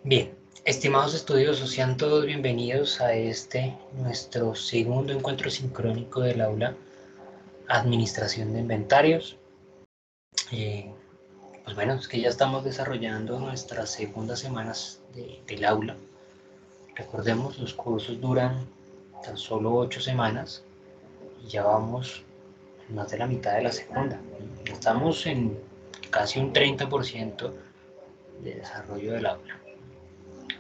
Bien, estimados estudiosos, sean todos bienvenidos a nuestro segundo encuentro sincrónico del aula Administración de Inventarios. Pues bueno, es que ya estamos desarrollando nuestras segundas semanas del aula. Recordemos, los cursos duran tan solo 8 semanas y ya vamos en más de la mitad de la segunda. Estamos en casi un 30% de desarrollo del aula.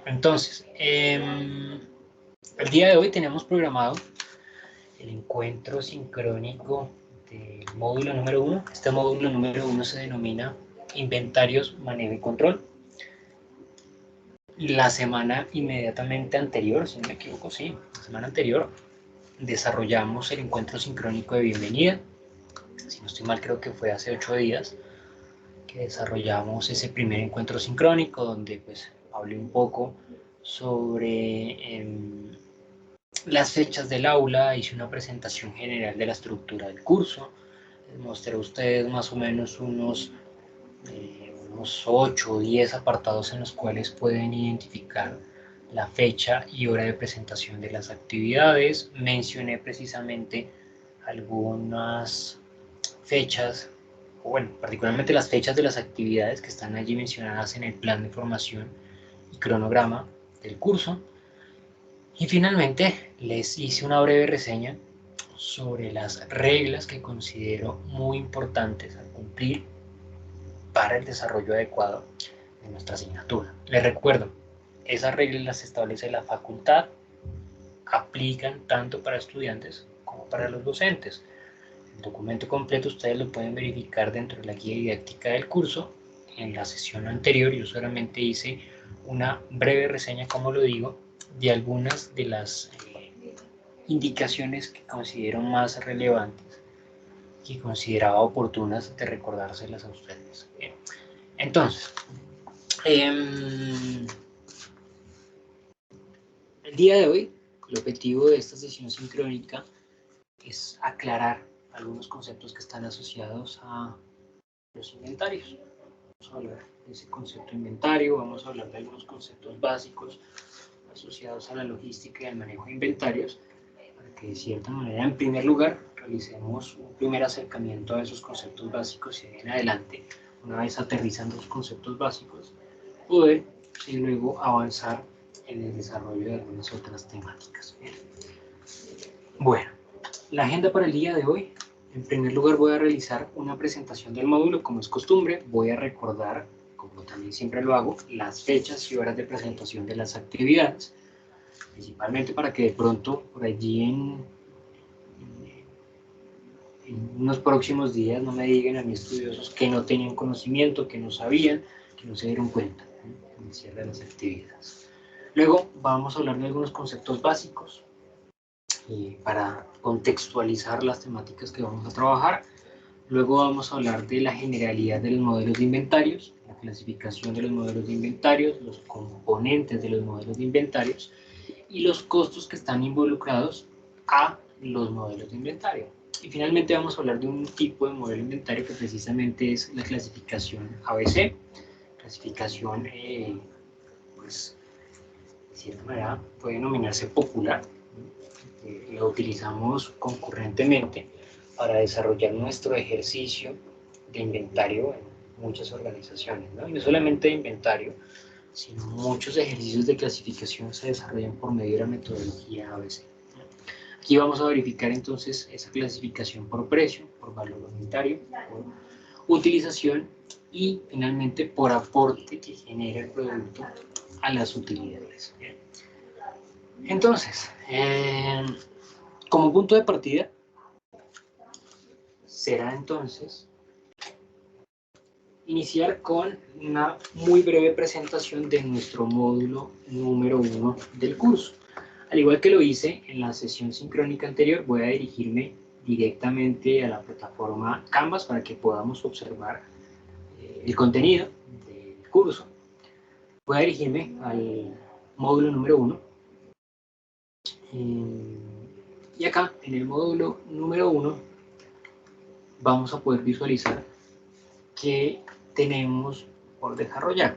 Entonces, el día de hoy tenemos programado el encuentro sincrónico del módulo número 1. Este módulo número 1 se denomina Inventarios, Manejo y Control. La semana inmediatamente anterior, si no me equivoco, sí, la semana anterior, desarrollamos el encuentro sincrónico de bienvenida. Si no estoy mal, creo que fue hace 8 días que desarrollamos ese primer encuentro sincrónico, donde pues hablé un poco sobre las fechas del aula, hice una presentación general de la estructura del curso, les mostré a ustedes más o menos unos 8 o 10 apartados en los cuales pueden identificar la fecha y hora de presentación de las actividades. Mencioné precisamente algunas fechas, o bueno, particularmente las fechas de las actividades que están allí mencionadas en el plan de formación y cronograma del curso. Y finalmente les hice una breve reseña sobre las reglas que considero muy importantes a cumplir para el desarrollo adecuado de nuestra asignatura. Les recuerdo, esas reglas las establece la facultad, aplican tanto para estudiantes como para los docentes. El documento completo ustedes lo pueden verificar dentro de la guía didáctica del curso. En la sesión anterior yo solamente hice una breve reseña, como lo digo, de algunas de las indicaciones que considero más relevantes, que consideraba oportunas de recordárselas a ustedes. Bien. Entonces, el día de hoy, el objetivo de esta sesión sincrónica es aclarar algunos conceptos que están asociados a los inventarios. Vamos a hablar de ese concepto de inventario, vamos a hablar de algunos conceptos básicos asociados a la logística y al manejo de inventarios, para que de cierta manera, en primer lugar, realicemos un primer acercamiento a esos conceptos básicos y en adelante, una vez aterrizando los conceptos básicos, poder y luego avanzar en el desarrollo de algunas otras temáticas. Bien. Bueno, la agenda para el día de hoy. En primer lugar voy a realizar una presentación del módulo, como es costumbre. Voy a recordar, como también siempre lo hago, las fechas y horas de presentación de las actividades, principalmente para que de pronto por allí en unos próximos días no me digan a mis estudiosos que no tenían conocimiento, que no sabían, que no se dieron cuenta en el cierre de las actividades. Luego vamos a hablar de algunos conceptos básicos para contextualizar las temáticas que vamos a trabajar. Luego vamos a hablar de la generalidad de los modelos de inventarios, la clasificación de los modelos de inventarios, los componentes de los modelos de inventarios y los costos que están involucrados a los modelos de inventario. Y finalmente vamos a hablar de un tipo de modelo de inventario que precisamente es la clasificación ABC, clasificación pues de cierta manera puede denominarse popular. La utilizamos concurrentemente para desarrollar nuestro ejercicio de inventario en muchas organizaciones, ¿no? Y no solamente de inventario, sino muchos ejercicios de clasificación se desarrollan por medio de la metodología ABC. Aquí vamos a verificar entonces esa clasificación por precio, por valor unitario, por utilización y finalmente por aporte que genera el producto a las utilidades. Entonces, como punto de partida será entonces iniciar con una muy breve presentación de nuestro módulo número 1 del curso. Al igual que lo hice en la sesión sincrónica anterior, voy a dirigirme directamente a la plataforma Canvas para que podamos observar el contenido del curso. Voy a dirigirme al módulo número 1. Y acá, en el módulo número 1, vamos a poder visualizar que tenemos por desarrollar.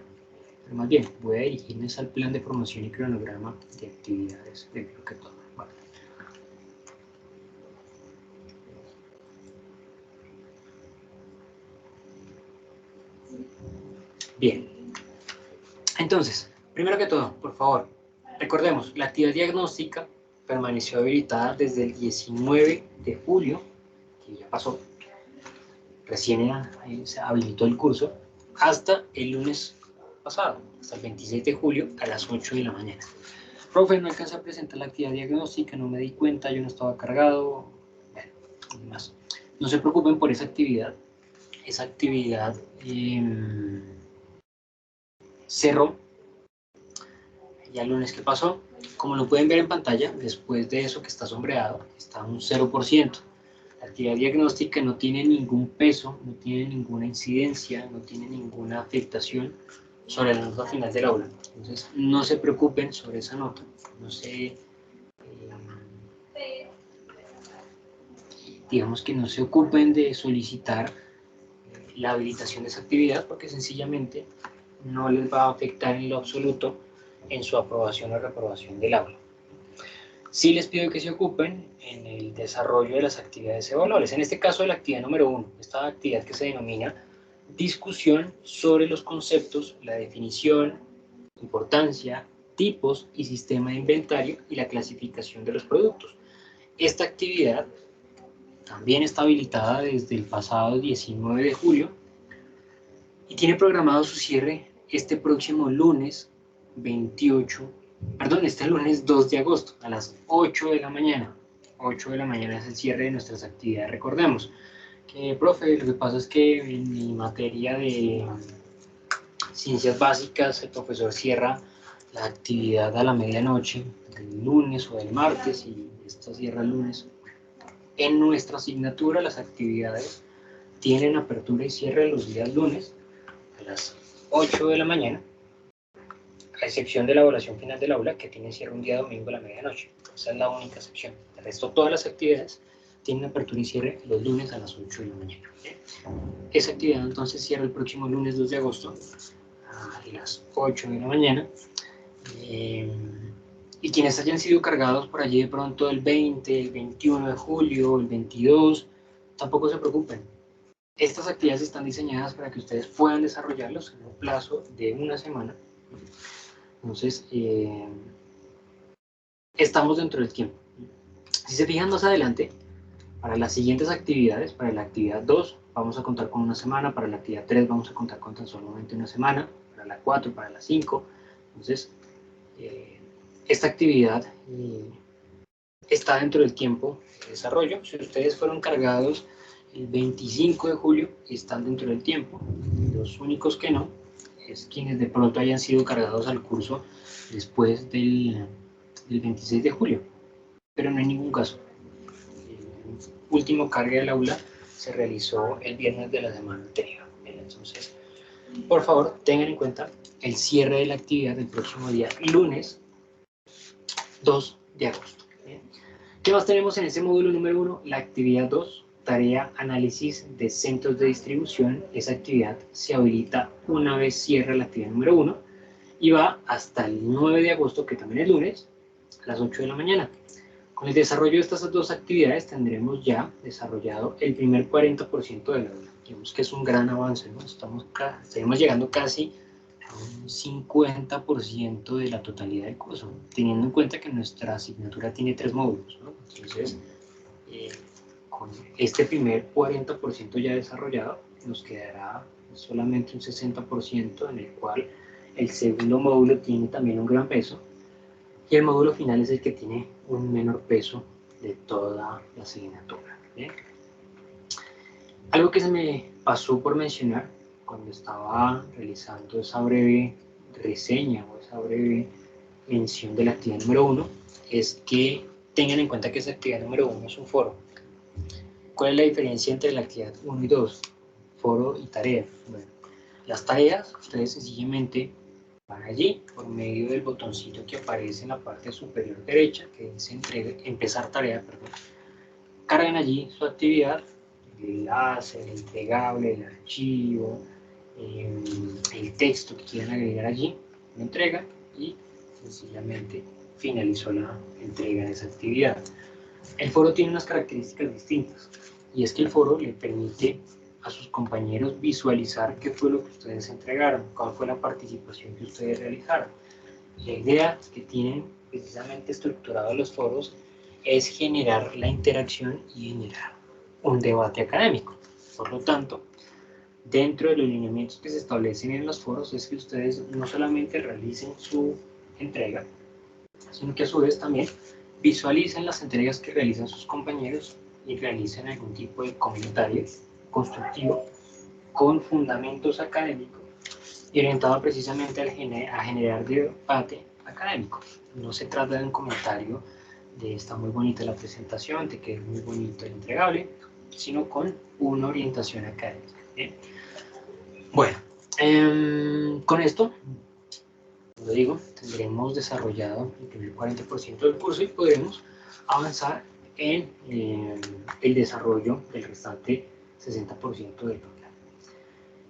pero más bien voy a dirigirme al plan de formación y cronograma de actividades primero que todo. Vale. Bien, entonces, primero que todo, por favor, recordemos, la actividad diagnóstica permaneció habilitada desde el 19 de julio, que ya pasó, recién se habilitó el curso, hasta el lunes pasado, hasta el 26 de julio a las 8 de la mañana. Profe, no alcancé a presentar la actividad diagnóstica, no me di cuenta, yo no estaba cargado, bueno, más. No se preocupen por esa actividad cerró ya el lunes que pasó. Como lo pueden ver en pantalla, después de eso que está sombreado, está un 0%. La actividad diagnóstica no tiene ningún peso, no tiene ninguna incidencia, no tiene ninguna afectación sobre la nota final del aula. Entonces, no se preocupen sobre esa nota. No se, digamos que no se ocupen de solicitar la habilitación de esa actividad porque sencillamente no les va a afectar en lo absoluto en su aprobación o reprobación del aula. Sí les pido que se ocupen en el desarrollo de las actividades evaluables. En este caso, de la actividad número 1, esta actividad que se denomina discusión sobre los conceptos, la definición, importancia, tipos y sistema de inventario y la clasificación de los productos. Esta actividad también está habilitada desde el pasado 19 de julio y tiene programado su cierre este próximo lunes 2 de agosto a las 8 de la mañana. 8 de la mañana es el cierre de nuestras actividades. Recordemos que, profe, lo que pasa es que en mi materia de ciencias básicas el profesor cierra la actividad a la medianoche, del lunes o del martes, y esta cierra el lunes. En nuestra asignatura las actividades tienen apertura y cierre los días lunes a las 8 de la mañana, a excepción de la evaluación final del aula, que tiene cierre un día domingo a la medianoche. Esa es la única excepción. El resto, todas las actividades tienen apertura y cierre los lunes a las 8 de la mañana. Esa actividad entonces cierra el próximo lunes 2 de agosto a las 8 de la mañana. Y quienes hayan sido cargados por allí de pronto el 20, el 21 de julio, el 22, tampoco se preocupen. Estas actividades están diseñadas para que ustedes puedan desarrollarlos en un plazo de una semana. Entonces, estamos dentro del tiempo. Si se fijan más adelante, para las siguientes actividades, para la actividad 2, vamos a contar con una semana, para la actividad 3 vamos a contar con tan solamente una semana, para la 4, para la 5. Entonces, esta actividad está dentro del tiempo de desarrollo. Si ustedes fueron cargados el 25 de julio, están dentro del tiempo. Los únicos que no es quienes de pronto hayan sido cargados al curso después del 26 de julio, pero no hay ningún caso. El último cargue del aula se realizó el viernes de la semana anterior. Entonces, por favor, tengan en cuenta el cierre de la actividad del próximo día, lunes 2 de agosto. ¿Qué más tenemos en ese módulo número 1? La actividad 2, tarea análisis de centros de distribución. Esa actividad se habilita una vez cierra la actividad número 1 y va hasta el 9 de agosto, que también es lunes, a las 8 de la mañana. Con el desarrollo de estas dos actividades tendremos ya desarrollado el primer 40% del aula. Digamos que es un gran avance, ¿no? Estaremos llegando casi a un 50% de la totalidad del curso, teniendo en cuenta que nuestra asignatura tiene 3 módulos, ¿no? Entonces, con este primer 40% ya desarrollado, nos quedará solamente un 60%, en el cual el segundo módulo tiene también un gran peso, y el módulo final es el que tiene un menor peso de toda la asignatura. ¿Bien? Algo que se me pasó por mencionar cuando estaba realizando esa breve reseña o esa breve mención de la actividad número 1 es que tengan en cuenta que esa actividad número 1 es un foro. ¿Cuál es la diferencia entre la actividad 1 y 2? Foro y tarea. Bueno, las tareas, ustedes sencillamente van allí por medio del botoncito que aparece en la parte superior derecha, que dice empezar tarea, cargan allí su actividad, el enlace, el entregable, el archivo, el texto que quieran agregar allí, lo entregan y sencillamente finalizó la entrega de esa actividad. El foro tiene unas características distintas, y es que el foro le permite a sus compañeros visualizar qué fue lo que ustedes entregaron, cuál fue la participación que ustedes realizaron. La idea que tienen precisamente estructurados los foros es generar la interacción y generar un debate académico. Por lo tanto, dentro de los lineamientos que se establecen en los foros es que ustedes no solamente realicen su entrega, sino que a su vez también visualicen las entregas que realizan sus compañeros y realicen algún tipo de comentario constructivo con fundamentos académicos y orientado precisamente a generar debate académico. No se trata de un comentario de está muy bonita la presentación, de que es muy bonito el entregable, sino con una orientación académica. ¿Bien? Bueno, con esto, como digo, tendremos desarrollado el primer 40% del curso y podremos avanzar en el desarrollo del restante 60% del programa.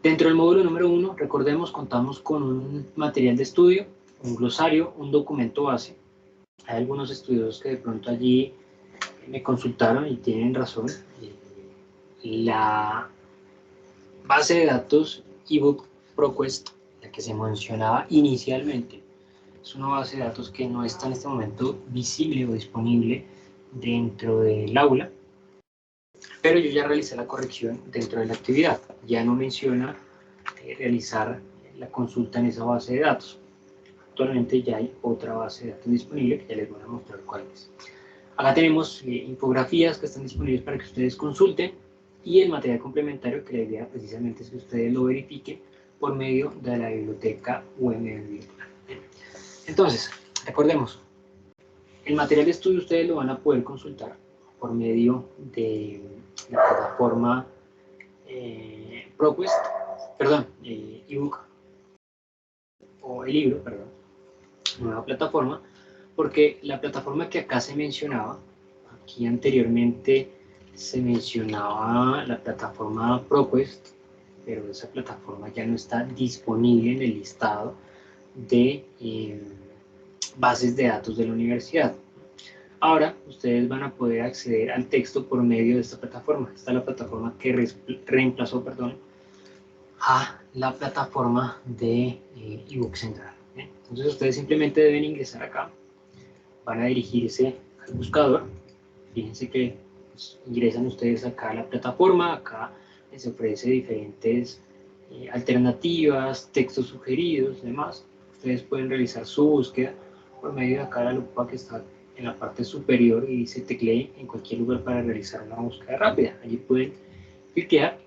Dentro del módulo número 1, recordemos, contamos con un material de estudio, un glosario, un documento base. Hay algunos estudiosos que de pronto allí me consultaron y tienen razón. La base de datos ebook ProQuest, la que se mencionaba inicialmente, es una base de datos que no está en este momento visible o disponible dentro del aula, pero yo ya realicé la corrección dentro de la actividad. Ya no menciona realizar la consulta en esa base de datos. Actualmente ya hay otra base de datos disponible que ya les voy a mostrar cuál es. Acá tenemos infografías que están disponibles para que ustedes consulten y el material complementario que la idea precisamente es que ustedes lo verifiquen por medio de la biblioteca UML virtual. Entonces, recordemos, el material de estudio ustedes lo van a poder consultar por medio de la plataforma ProQuest, perdón, ebook o el libro, perdón, nueva plataforma, porque la plataforma que acá se mencionaba, aquí anteriormente se mencionaba la plataforma ProQuest, pero esa plataforma ya no está disponible en el listado de bases de datos de la universidad. Ahora ustedes van a poder acceder al texto por medio de esta plataforma. Esta es la plataforma que reemplazó, a la plataforma de ebook central. Entonces ustedes simplemente deben ingresar acá, van a dirigirse al buscador. Fíjense que pues, ingresan ustedes acá a la plataforma, acá les ofrece diferentes alternativas, textos sugeridos, demás. Ustedes pueden realizar su búsqueda por medio de acá la lupa que está en la parte superior y dice teclee en cualquier lugar para realizar una búsqueda rápida. Allí pueden cliquear,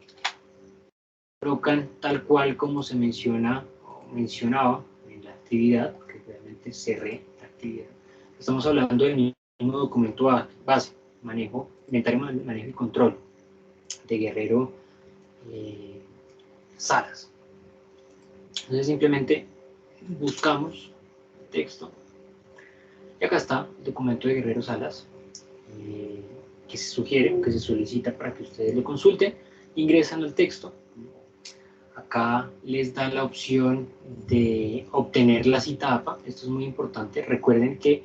colocan tal cual como se menciona o mencionaba en la actividad, que realmente cerré la actividad. Estamos hablando del mismo documento base, manejo, inventario, manejo y control, de Guerrero Salas. Entonces simplemente buscamos el texto y acá está el documento de Guerrero Salas que se sugiere, que se solicita para que ustedes lo consulten, ingresan al texto. Acá les da la opción de obtener la cita APA, esto es muy importante, recuerden que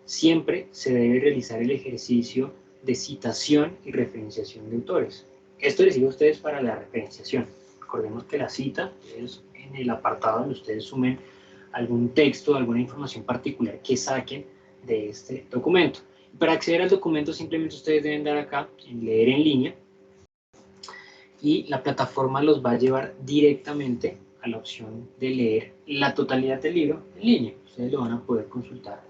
siempre se debe realizar el ejercicio de citación y referenciación de autores. Esto les sirve a ustedes para la referenciación. Recordemos que la cita es en el apartado donde ustedes sumen algún texto, alguna información particular que saquen de este documento. Para acceder al documento simplemente ustedes deben dar acá en leer en línea y la plataforma los va a llevar directamente a la opción de leer la totalidad del libro en línea. Ustedes lo van a poder consultar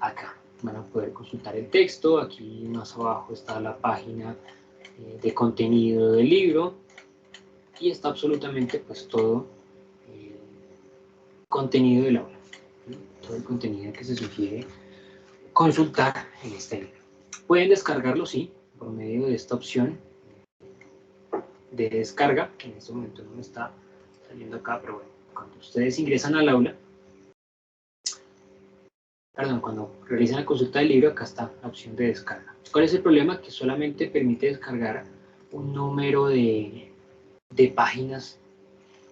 acá. Van a poder consultar el texto, aquí más abajo está la página de contenido del libro y está absolutamente pues todo el contenido del aula, todo el contenido que se sugiere consultar en este libro. Pueden descargarlo, sí, por medio de esta opción de descarga, que en este momento no me está saliendo acá, pero bueno, cuando ustedes ingresan al aula, cuando realizan la consulta del libro, acá está la opción de descarga. ¿Cuál es el problema? Que solamente permite descargar un número de páginas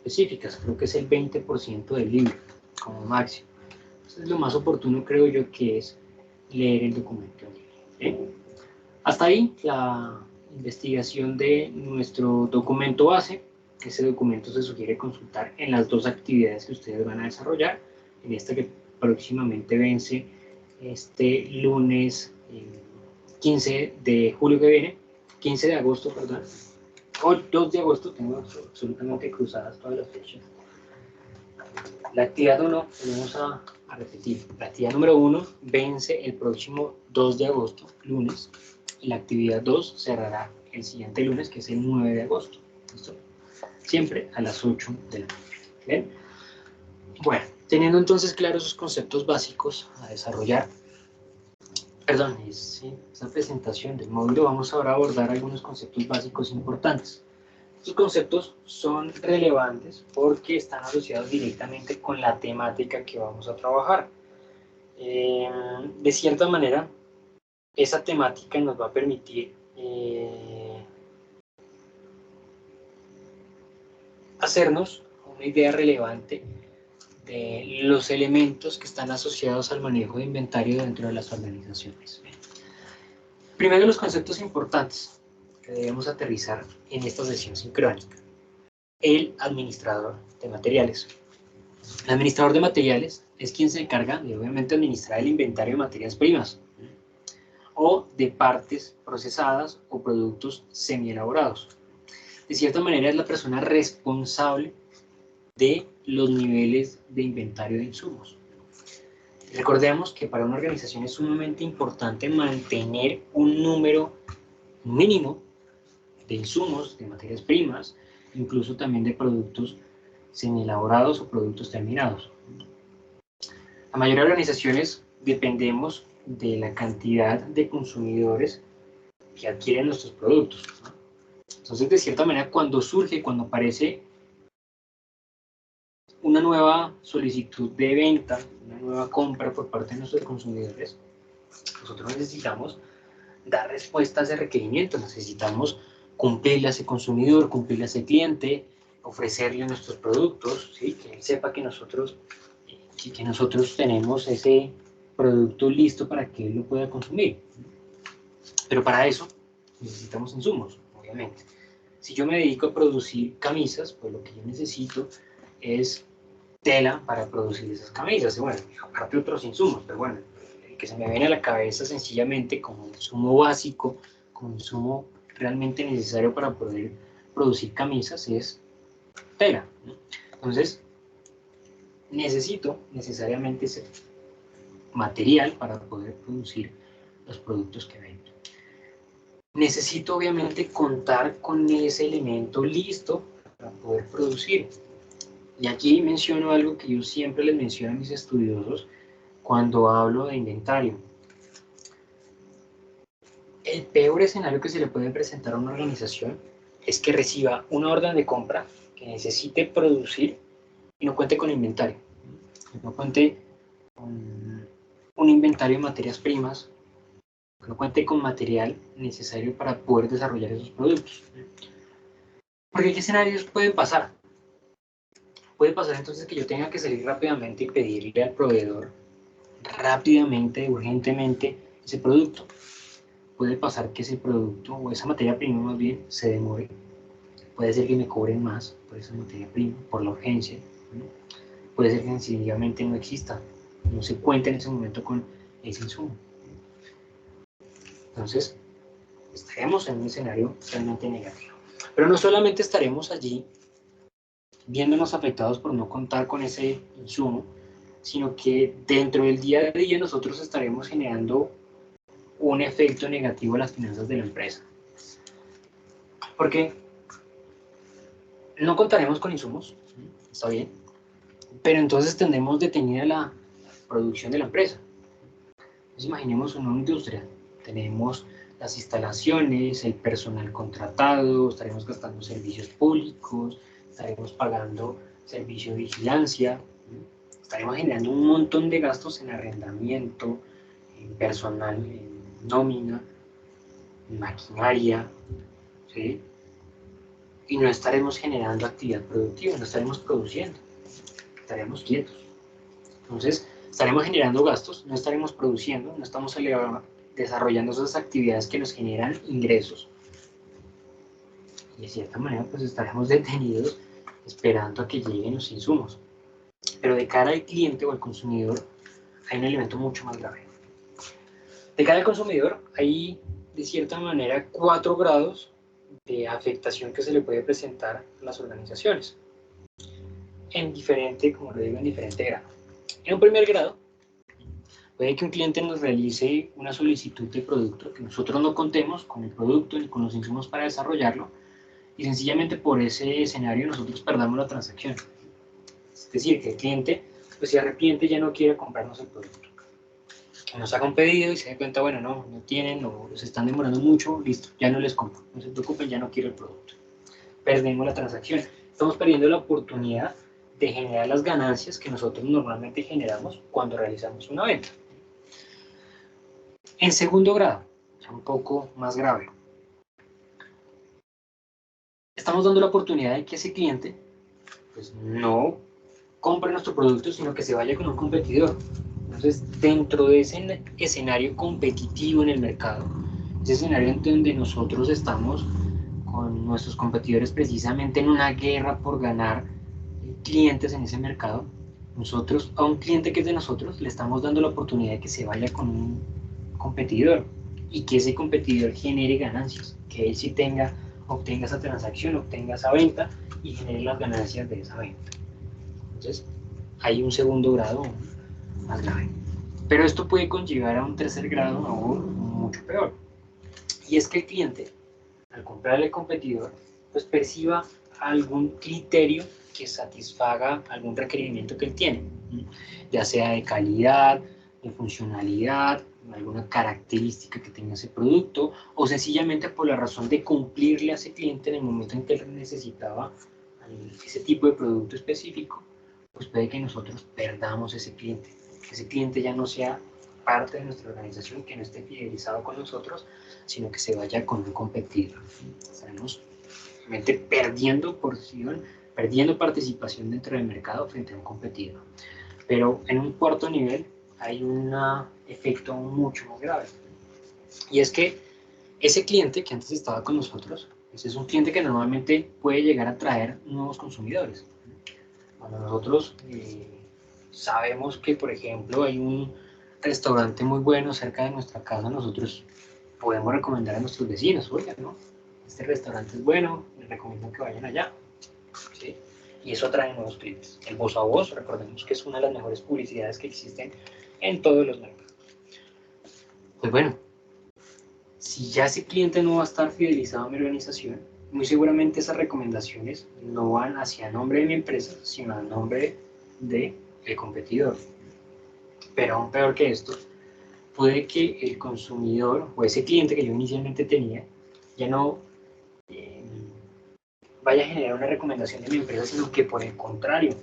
específicas, creo que es el 20% del libro, como máximo. Entonces lo más oportuno creo yo que es leer el documento. ¿Sí? Hasta ahí la investigación de nuestro documento base. Ese documento se sugiere consultar en las dos actividades que ustedes van a desarrollar, en esta que próximamente vence este lunes 15 de julio que viene, 15 de agosto, perdón, o 2 de agosto, tengo absolutamente cruzadas todas las fechas. La actividad 1, vamos a repetir, la actividad número 1 vence el próximo 2 de agosto, lunes, y la actividad 2 cerrará el siguiente lunes, que es el 9 de agosto. ¿Listo? Siempre a las 8 de la noche. ¿Bien? Bueno, teniendo entonces claros esos conceptos básicos a desarrollar, perdón, esta presentación del módulo, vamos ahora a abordar algunos conceptos básicos importantes. Estos conceptos son relevantes porque están asociados directamente con la temática que vamos a trabajar. De cierta manera, esa temática nos va a permitir hacernos una idea relevante de los elementos que están asociados al manejo de inventario dentro de las organizaciones. Primero, los conceptos importantes que debemos aterrizar en esta sesión sincrónica. El administrador de materiales. El administrador de materiales es quien se encarga de, obviamente, administrar el inventario de materias primas o de partes procesadas o productos semi-elaborados. De cierta manera, es la persona responsable de los niveles de inventario de insumos. Recordemos que para una organización es sumamente importante mantener un número mínimo de insumos, de materias primas, incluso también de productos semi-elaborados o productos terminados. La mayoría de organizaciones dependemos de la cantidad de consumidores que adquieren nuestros productos, ¿no? Entonces, de cierta manera, cuando aparece una nueva solicitud de venta, una nueva compra por parte de nuestros consumidores, nosotros necesitamos dar respuesta a ese requerimiento, necesitamos cumplirle a ese consumidor, cumplirle a ese cliente, ofrecerle nuestros productos, ¿sí? Que él sepa que nosotros tenemos ese producto listo para que él lo pueda consumir. Pero para eso necesitamos insumos, obviamente. Si yo me dedico a producir camisas, pues lo que yo necesito es tela para producir esas camisas. Y bueno, aparte otros insumos, pero bueno, el que se me viene a la cabeza sencillamente como insumo básico, como insumo realmente necesario para poder producir camisas es tela, ¿no? Entonces, necesito necesariamente ese material para poder producir los productos que vendo. Necesito obviamente contar con ese elemento listo para poder producir. Y aquí menciono algo que yo siempre les menciono a mis estudiosos cuando hablo de inventario. El peor escenario que se le puede presentar a una organización es que reciba una orden de compra que necesite producir y no cuente con inventario. No cuente con un inventario de materias primas, que no cuente con material necesario para poder desarrollar esos productos. Porque ¿qué escenarios pueden pasar? Puede pasar entonces que yo tenga que salir rápidamente y pedirle al proveedor rápidamente, urgentemente, ese producto. Puede pasar que ese producto o esa materia prima más bien se demore. Puede ser que me cobren más por esa materia prima, por la urgencia, ¿no? Puede ser que sencillamente no exista, no se cuente en ese momento con ese insumo. Entonces, estaremos en un escenario realmente negativo. Pero no solamente estaremos allí viéndonos afectados por no contar con ese insumo, sino que dentro del día a día nosotros estaremos generando un efecto negativo a las finanzas de la empresa. Porque no contaremos con insumos, está bien, pero entonces tendremos detenida la producción de la empresa. Entonces imaginemos una industria, tenemos las instalaciones, el personal contratado, estaremos gastando servicios públicos, estaremos pagando servicio de vigilancia, estaremos generando un montón de gastos en arrendamiento, en personal, en nómina, en maquinaria, ¿sí? y no estaremos generando actividad productiva, no estaremos produciendo, estaremos quietos. Entonces, estaremos generando gastos, no estaremos produciendo, no estamos desarrollando esas actividades que nos generan ingresos. Y de cierta manera, pues estaremos detenidos esperando a que lleguen los insumos. Pero de cara al cliente o al consumidor, hay un elemento mucho más grave. De cara al consumidor, hay de cierta manera 4 grados de afectación que se le puede presentar a las organizaciones. En diferente, como lo digo, en diferente grado. En un primer grado, puede que un cliente nos realice una solicitud de producto, que nosotros no contemos con el producto ni con los insumos para desarrollarlo, y sencillamente por ese escenario nosotros perdamos la transacción. Es decir, que el cliente pues, se arrepiente y ya no quiere comprarnos el producto. Nos haga un pedido y se da cuenta, bueno, no tienen o se están demorando mucho, listo, ya no les compro, no se preocupen, ya no quiero el producto. Perdemos la transacción. Estamos perdiendo la oportunidad de generar las ganancias que nosotros normalmente generamos cuando realizamos una venta. En segundo grado, ya un poco más grave, estamos dando la oportunidad de que ese cliente pues, no compre nuestro producto, sino que se vaya con un competidor. Entonces, dentro de ese escenario competitivo en el mercado, ese escenario en donde nosotros estamos con nuestros competidores precisamente en una guerra por ganar clientes en ese mercado, nosotros a un cliente que es de nosotros le estamos dando la oportunidad de que se vaya con un competidor y que ese competidor genere ganancias, que él sí obtenga esa transacción, obtenga esa venta y genere las ganancias de esa venta. Entonces, hay un segundo grado más grave. Pero esto puede conllevar a un tercer grado aún mucho peor. Y es que el cliente, al comprarle al competidor, pues perciba algún criterio que satisfaga algún requerimiento que él tiene, ya sea de calidad, de funcionalidad, alguna característica que tenga ese producto, o sencillamente por la razón de cumplirle a ese cliente en el momento en que él necesitaba ese tipo de producto específico, pues puede que nosotros perdamos ese cliente, que ese cliente ya no sea parte de nuestra organización, que no esté fidelizado con nosotros, sino que se vaya con un competidor. Estaremos realmente perdiendo porción, perdiendo participación dentro del mercado frente a un competidor. Pero en un cuarto nivel hay un efecto mucho más grave. Y es que ese cliente que antes estaba con nosotros, ese es un cliente que normalmente puede llegar a traer nuevos consumidores. Cuando nosotros sabemos que, por ejemplo, hay un restaurante muy bueno cerca de nuestra casa, nosotros podemos recomendar a nuestros vecinos, oigan, ¿no? Este restaurante es bueno, les recomiendo que vayan allá, ¿sí? Y eso atrae nuevos clientes. El voz a voz, recordemos que es una de las mejores publicidades que existen en todos los mercados. Pues bueno, si ya ese cliente no va a estar fidelizado a mi organización, muy seguramente esas recomendaciones no van hacia nombre de mi empresa, sino a nombre del competidor. Pero aún peor que esto, puede que el consumidor o ese cliente que yo inicialmente tenía ya no vaya a generar una recomendación de mi empresa, sino que por el contrario,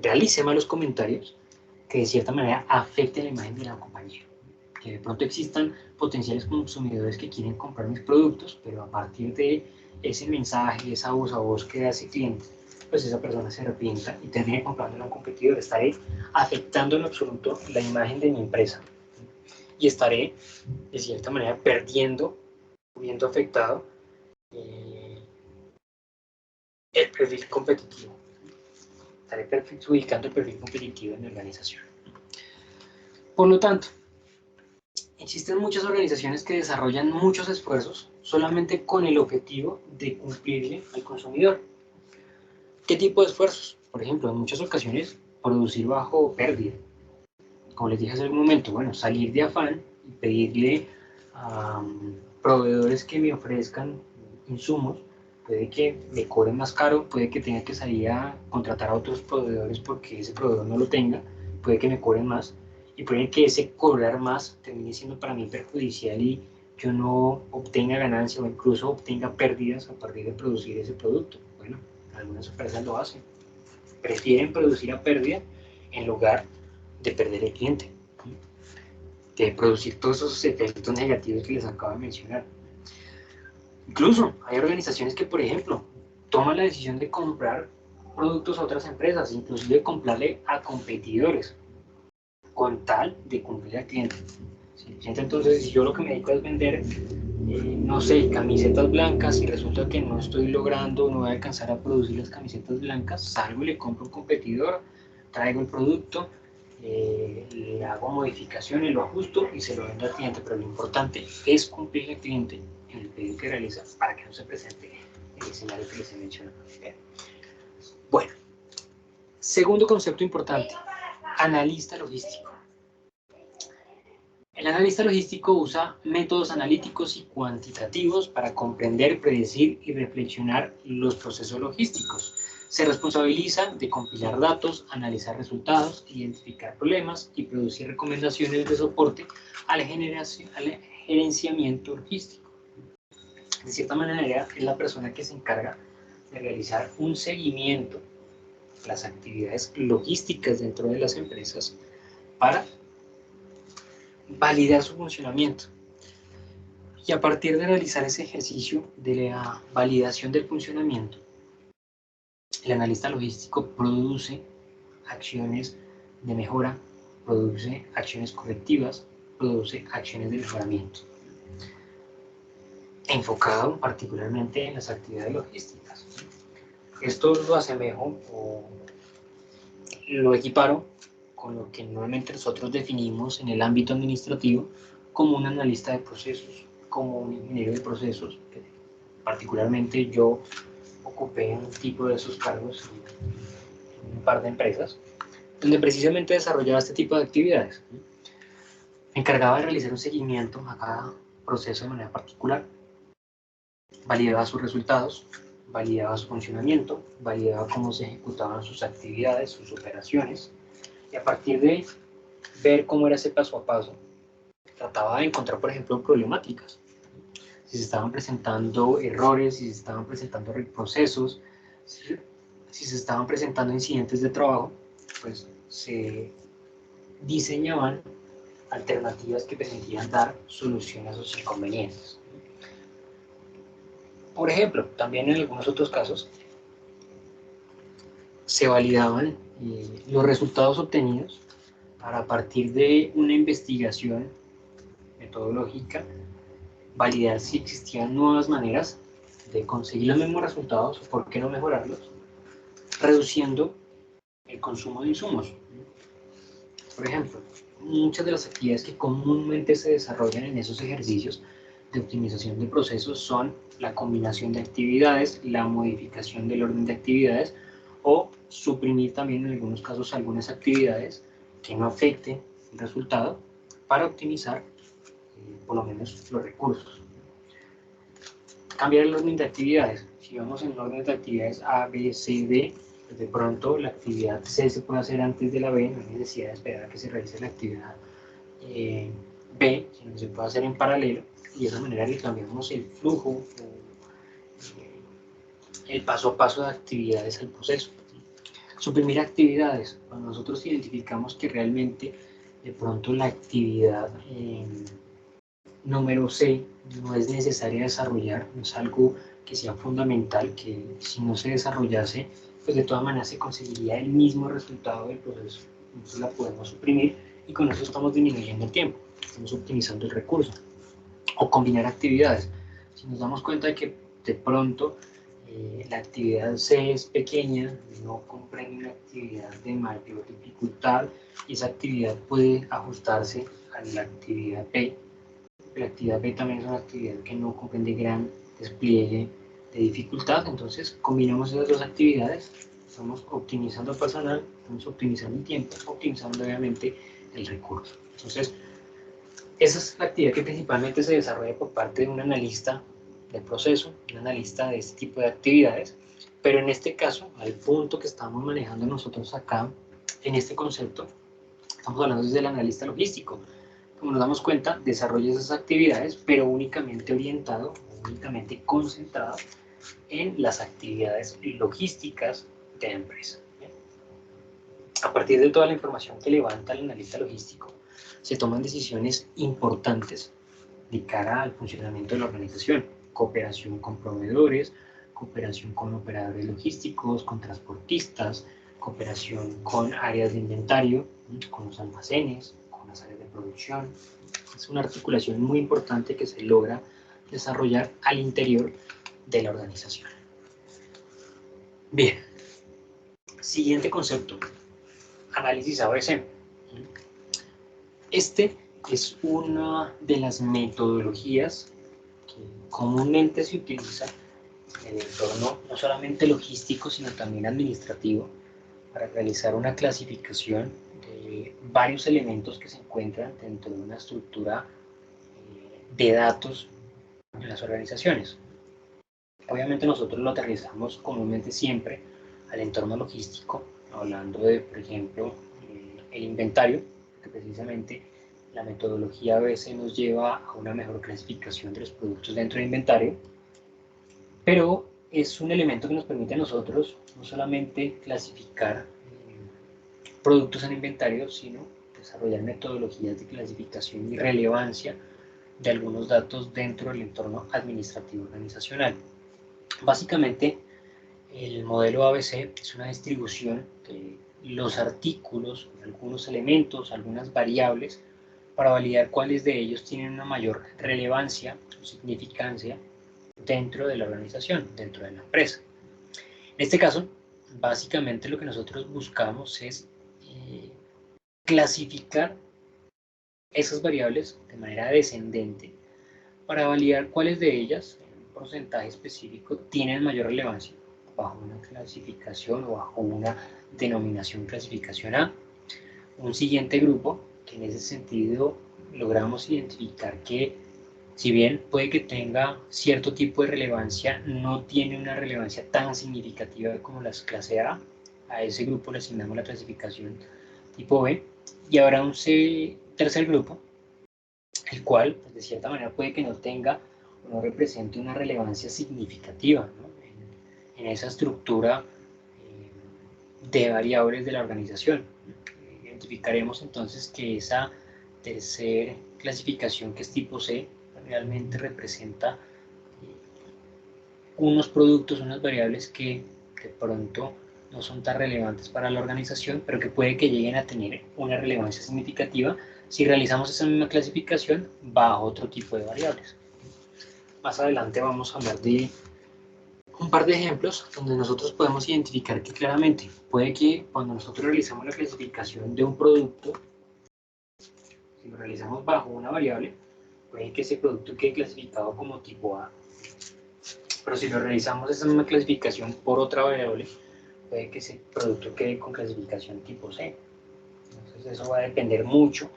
realice malos comentarios que de cierta manera afecten la imagen de la compañía. Que de pronto existan potenciales consumidores que quieren comprar mis productos, pero a partir de ese mensaje, esa voz a voz que da ese cliente, pues esa persona se arrepienta y termine comprándole a un competidor. Estaré afectando en absoluto la imagen de mi empresa y estaré de cierta manera perdiendo, viendo afectado el perfil competitivo. Estaré perjudicando el perfil competitivo de mi organización. Por lo tanto, existen muchas organizaciones que desarrollan muchos esfuerzos solamente con el objetivo de cumplirle al consumidor. ¿Qué tipo de esfuerzos? Por ejemplo, en muchas ocasiones, producir bajo pérdida. Como les dije hace algún momento, bueno, salir de afán y pedirle a proveedores que me ofrezcan insumos, puede que me cobren más caro, puede que tenga que salir a contratar a otros proveedores porque ese proveedor no lo tenga, puede que me cobren más, y puede que ese cobrar más termine siendo para mí perjudicial y yo no obtenga ganancia o incluso obtenga pérdidas a partir de producir ese producto. Bueno, algunas empresas lo hacen. Prefieren producir a pérdida en lugar de perder el cliente, de producir todos esos efectos negativos que les acabo de mencionar. Incluso hay organizaciones que, por ejemplo, toman la decisión de comprar productos a otras empresas, inclusive comprarle a competidores, con tal de cumplir al cliente. ¿Sí? Entonces, si yo lo que me dedico es vender, no sé, camisetas blancas y resulta que no estoy logrando, no voy a alcanzar a producir las camisetas blancas, salgo y le compro a un competidor, traigo el producto, le hago modificaciones, lo ajusto y se lo vendo al cliente, pero lo importante es cumplir al cliente en el pedido que realiza para que no se presente el escenario que les he mencionado. Bueno, segundo concepto importante, analista logístico. El analista logístico usa métodos analíticos y cuantitativos para comprender, predecir y reflexionar los procesos logísticos. Se responsabiliza de compilar datos, analizar resultados, identificar problemas y producir recomendaciones de soporte al gerenciamiento logístico. De cierta manera, es la persona que se encarga de realizar un seguimiento de las actividades logísticas dentro de las empresas para validar su funcionamiento. Y a partir de realizar ese ejercicio de la validación del funcionamiento, el analista logístico produce acciones de mejora, produce acciones correctivas, produce acciones de mejoramiento, enfocado particularmente en las actividades logísticas. Esto lo asemejo o lo equiparo con lo que normalmente nosotros definimos en el ámbito administrativo como un analista de procesos, como un ingeniero de procesos. Particularmente yo ocupé un tipo de esos cargos en un par de empresas, donde precisamente desarrollaba este tipo de actividades. Me encargaba de realizar un seguimiento a cada proceso de manera particular, validaba sus resultados, validaba su funcionamiento, validaba cómo se ejecutaban sus actividades, sus operaciones, y a partir de ver cómo era ese paso a paso, trataba de encontrar, por ejemplo, problemáticas. Si se estaban presentando errores, si se estaban presentando reprocesos, si se estaban presentando incidentes de trabajo, pues se diseñaban alternativas que permitían dar solución a esos inconvenientes. Por ejemplo, también en algunos otros casos, se validaban los resultados obtenidos para, a partir de una investigación metodológica, validar si existían nuevas maneras de conseguir los mismos resultados o por qué no mejorarlos, reduciendo el consumo de insumos. Por ejemplo, muchas de las actividades que comúnmente se desarrollan en esos ejercicios de optimización de procesos son la combinación de actividades, la modificación del orden de actividades o suprimir también en algunos casos algunas actividades que no afecten el resultado para optimizar por lo menos los recursos. Cambiar el orden de actividades. Si vamos en el orden de actividades A, B, C, D, pues de pronto la actividad C se puede hacer antes de la B, no hay necesidad de esperar a que se realice la actividad B, sino que se puede hacer en paralelo y de esa manera le cambiamos el flujo, el paso a paso de actividades al proceso. Suprimir actividades. Cuando nosotros identificamos que realmente de pronto la actividad número C no es necesaria desarrollar, no es algo que sea fundamental, que si no se desarrollase, pues de todas maneras se conseguiría el mismo resultado del proceso. Entonces la podemos suprimir y con eso estamos disminuyendo el tiempo, estamos optimizando el recurso. O combinar actividades. Si nos damos cuenta de que de pronto la actividad C es pequeña, no comprende una actividad de mayor dificultad y esa actividad puede ajustarse a la actividad B. La actividad B también es una actividad que no comprende gran despliegue de dificultad, entonces combinamos esas dos actividades, estamos optimizando el personal, estamos optimizando el tiempo, optimizando obviamente el recurso. Entonces, esa es la actividad que principalmente se desarrolla por parte de un analista de proceso, un analista de este tipo de actividades, pero en este caso, al punto que estamos manejando nosotros acá, en este concepto, estamos hablando desde el analista logístico. Como nos damos cuenta, desarrolla esas actividades, pero únicamente orientado, únicamente concentrado en las actividades logísticas de la empresa. A partir de toda la información que levanta el analista logístico, se toman decisiones importantes de cara al funcionamiento de la organización, cooperación con proveedores, cooperación con operadores logísticos, con transportistas, cooperación con áreas de inventario, con los almacenes, con las áreas de producción. Es una articulación muy importante que se logra desarrollar al interior de la organización. Bien, siguiente concepto, análisis ABC. Este es una de las metodologías que comúnmente se utiliza en el entorno no solamente logístico, sino también administrativo, para realizar una clasificación de varios elementos que se encuentran dentro de una estructura de datos en las organizaciones. Obviamente nosotros lo aterrizamos comúnmente siempre al entorno logístico, hablando de, por ejemplo, el inventario, que precisamente la metodología ABC nos lleva a una mejor clasificación de los productos dentro del inventario, pero es un elemento que nos permite a nosotros no solamente clasificar productos en inventario, sino desarrollar metodologías de clasificación y relevancia de algunos datos dentro del entorno administrativo organizacional. Básicamente, el modelo ABC es una distribución de los artículos, algunos elementos, algunas variables, para validar cuáles de ellos tienen una mayor relevancia o significancia dentro de la organización, dentro de la empresa. En este caso, básicamente lo que nosotros buscamos es clasificar esas variables de manera descendente para validar cuáles de ellas, en un porcentaje específico, tienen mayor relevancia bajo una clasificación o bajo una denominación clasificación A. Un siguiente grupo, que en ese sentido logramos identificar que, si bien puede que tenga cierto tipo de relevancia, no tiene una relevancia tan significativa como las clase A. A ese grupo le asignamos la clasificación tipo B. Y habrá un tercer grupo, el cual, pues, de cierta manera, puede que no tenga o no represente una relevancia significativa, ¿no? en esa estructura de variables de la organización. Identificaremos entonces que esa tercera clasificación, que es tipo C, realmente representa unos productos, unas variables que de pronto no son tan relevantes para la organización, pero que puede que lleguen a tener una relevancia significativa si realizamos esa misma clasificación bajo otro tipo de variables. Más adelante vamos a hablar de un par de ejemplos donde nosotros podemos identificar que claramente puede que cuando nosotros realizamos la clasificación de un producto, si lo realizamos bajo una variable, puede que ese producto quede clasificado como tipo A. Pero si lo realizamos esa misma clasificación por otra variable, puede que ese producto quede con clasificación tipo C. Entonces eso va a depender mucho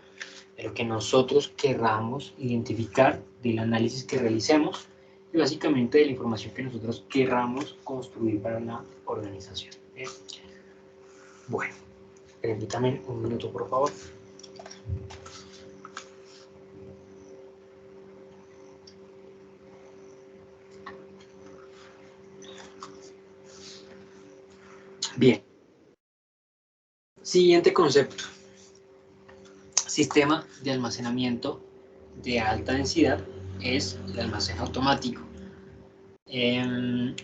de lo que nosotros querramos identificar, del análisis que realicemos y básicamente de la información que nosotros querramos construir para la organización. Bueno, permítame un minuto, por favor. Bien. Siguiente concepto. Sistema de almacenamiento de alta densidad es el almacén automático.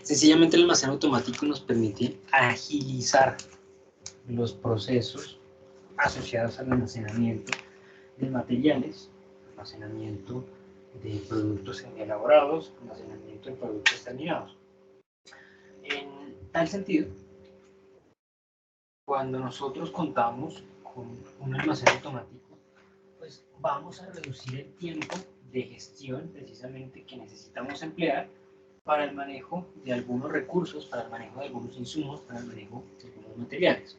Sencillamente el almacén automático nos permite agilizar los procesos asociados al almacenamiento de materiales, almacenamiento de productos elaborados, almacenamiento de productos terminados. En tal sentido, cuando nosotros contamos con un almacén automático, pues vamos a reducir el tiempo de gestión precisamente que necesitamos emplear para el manejo de algunos recursos, para el manejo de algunos insumos, para el manejo de algunos materiales.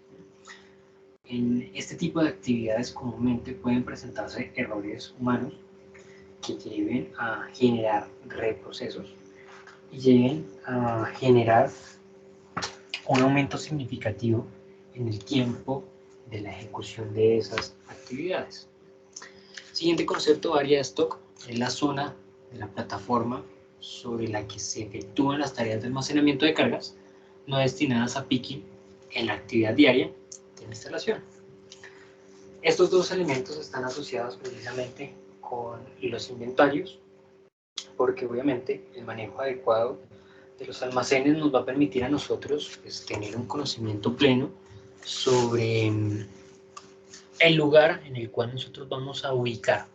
En este tipo de actividades comúnmente pueden presentarse errores humanos que lleven a generar reprocesos y lleguen a generar un aumento significativo en el tiempo de la ejecución de esas actividades. Siguiente concepto, área de stock, es la zona de la plataforma sobre la que se efectúan las tareas de almacenamiento de cargas no destinadas a picking en la actividad diaria de la instalación. Estos dos elementos están asociados precisamente con los inventarios porque obviamente el manejo adecuado de los almacenes nos va a permitir a nosotros pues, tener un conocimiento pleno sobre el lugar en el cual nosotros vamos a ubicar